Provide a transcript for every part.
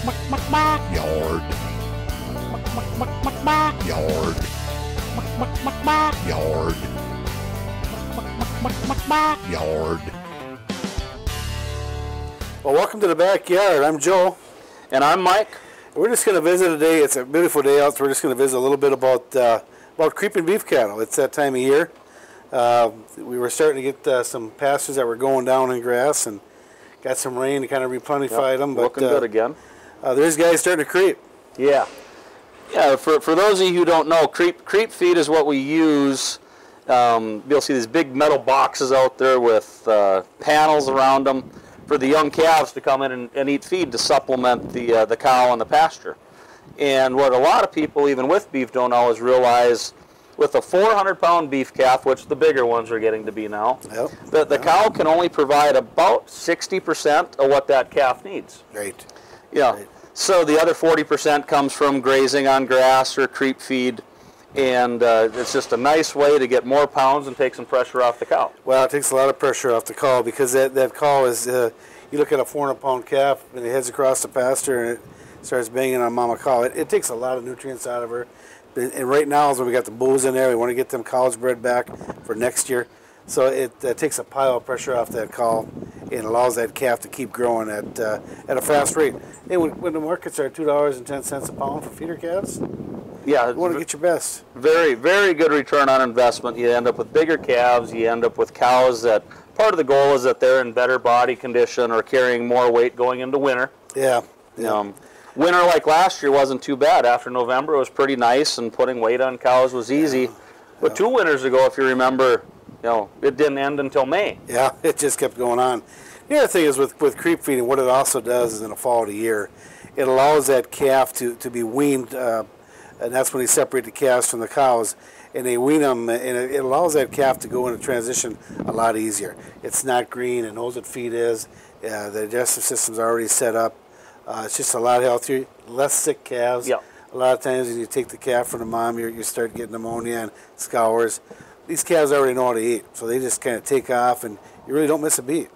Backyard. Backyard. Backyard. Backyard. Well, welcome to the backyard. I'm Joe. And I'm Mike. We're just going to visit today. It's a beautiful day out, so we're just going to visit a little bit about creeping beef cattle. It's that time of year. We were starting to get some pastures that were going down in grass, and got some rain to kind of replenish them. But looking good again. There's guys starting to creep. Yeah. Yeah, for those of you who don't know, creep feed is what we use. You'll see these big metal boxes out there with panels around them for the young calves to come in and eat feed to supplement the cow on the pasture. And what a lot of people, even with beef, don't always realize, with a 400-pound beef calf, which the bigger ones are getting to be now, the cow can only provide about 60% of what that calf needs. Right. Yeah. Right. So the other 40% comes from grazing on grass or creep feed, and it's just a nice way to get more pounds and take some pressure off the cow. Well, it takes a lot of pressure off the cow, because that cow is, you look at a 400-pound calf and it heads across the pasture and it starts banging on mama cow. It takes a lot of nutrients out of her. And right now is when we got the bulls in there. We want to get them cows bred back for next year. So it takes a pile of pressure off that cow and allows that calf to keep growing at a fast rate. And when the markets are $2.10 a pound for feeder calves, yeah, you want to get your best. Very, very good return on investment. You end up with bigger calves. You end up with cows that, part of the goal is that they're in better body condition or carrying more weight going into winter. Yeah. Winter like last year wasn't too bad. After November it was pretty nice, and putting weight on cows was easy. But 2 winters ago, if you remember, it didn't end until May. Yeah, it just kept going on. The other thing is with creep feeding, what it also does is in the fall of the year, it allows that calf to be weaned, and that's when they separate the calves from the cows, and they wean them, and it allows that calf to go into transition a lot easier. It's not green, it knows what feed is, the digestive system's already set up. It's just a lot healthier, less sick calves. Yeah. A lot of times when you take the calf from the mom, you start getting pneumonia and scours. These calves already know how to eat, so they just kind of take off, and you really don't miss a beat.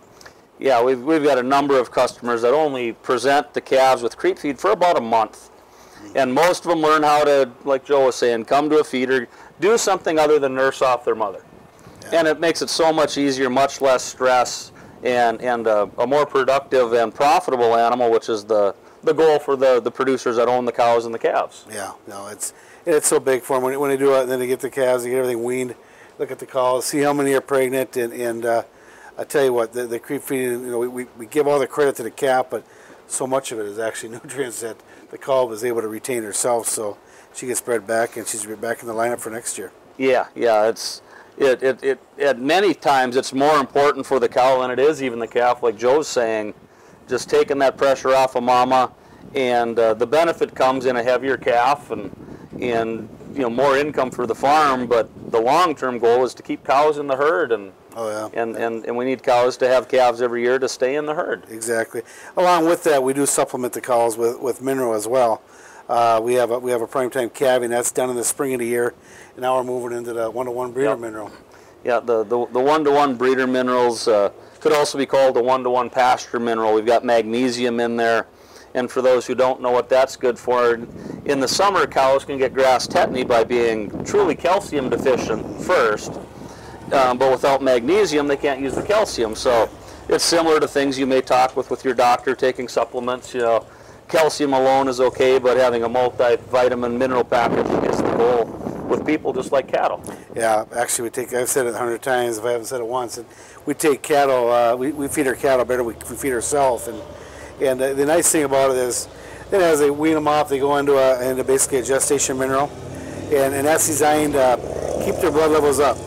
Yeah, we've got a number of customers that only present the calves with creep feed for about a month. And most of them learn how to, like Joe was saying, come to a feeder, do something other than nurse off their mother. Yeah. And it makes it so much easier, much less stress, and a more productive and profitable animal, which is the goal for the producers that own the cows and the calves. Yeah, no, it's so big for them. When they do it, and then they get the calves, they get everything weaned, look at the cows, see how many are pregnant, and I tell you what, the creep feeding, we give all the credit to the calf, but so much of it is actually nutrients that the cow was able to retain herself, so she gets bred back, and she's back in the lineup for next year. Yeah, it many times it's more important for the cow than it is even the calf, like Joe's saying, just taking that pressure off of mama, and the benefit comes in a heavier calf and more income for the farm, but the long-term goal is to keep cows in the herd, and and we need cows to have calves every year to stay in the herd. Exactly. Along with that, we do supplement the cows with mineral as well. We have a prime time calving that's done in the spring of the year, and now we're moving into the 1-to-1 breeder mineral. Yeah, the 1-to-1 breeder minerals could also be called the 1-to-1 pasture mineral. We've got magnesium in there. And for those who don't know what that's good for, in the summer, cows can get grass tetany by being truly calcium deficient first. But without magnesium, they can't use the calcium. So it's similar to things you may talk with your doctor, taking supplements. Calcium alone is okay, but having a multivitamin mineral package is the goal with people just like cattle. Yeah, actually, I've said it 100 times if I haven't said it once. We take cattle, we feed our cattle better, we feed ourselves. And the nice thing about it is, then as they wean them off, they go into basically a gestation mineral, and that's designed to keep their blood levels up,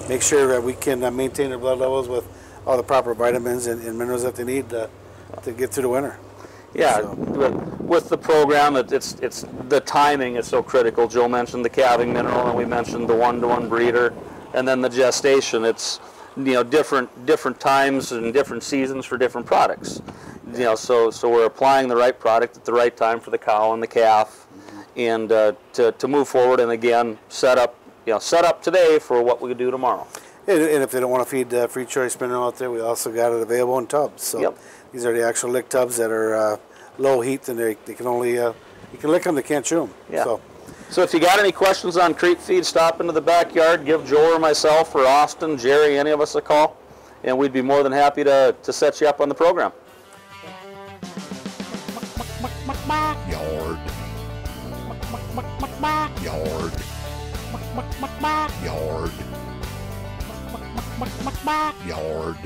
make sure that we can maintain their blood levels with all the proper vitamins and minerals that they need to get through the winter. Yeah, so. With the program, it's the timing is so critical. Joe mentioned the calving mineral, and we mentioned the 1-to-1 breeder, and then the gestation. It's different times and different seasons for different products. So we're applying the right product at the right time for the cow and the calf, and to move forward, and again set up today for what we do tomorrow. And if they don't want to feed free choice mineral out there, we also got it available in tubs. So these are the actual lick tubs that are low heat, then they can only you can lick them, they can't chew them. Yeah. So if you got any questions on creep feed, stop into the backyard, give Joe or myself or Austin, Jerry, any of us a call, and we'd be more than happy to set you up on the program. Yard. Yard. Yard. Yard.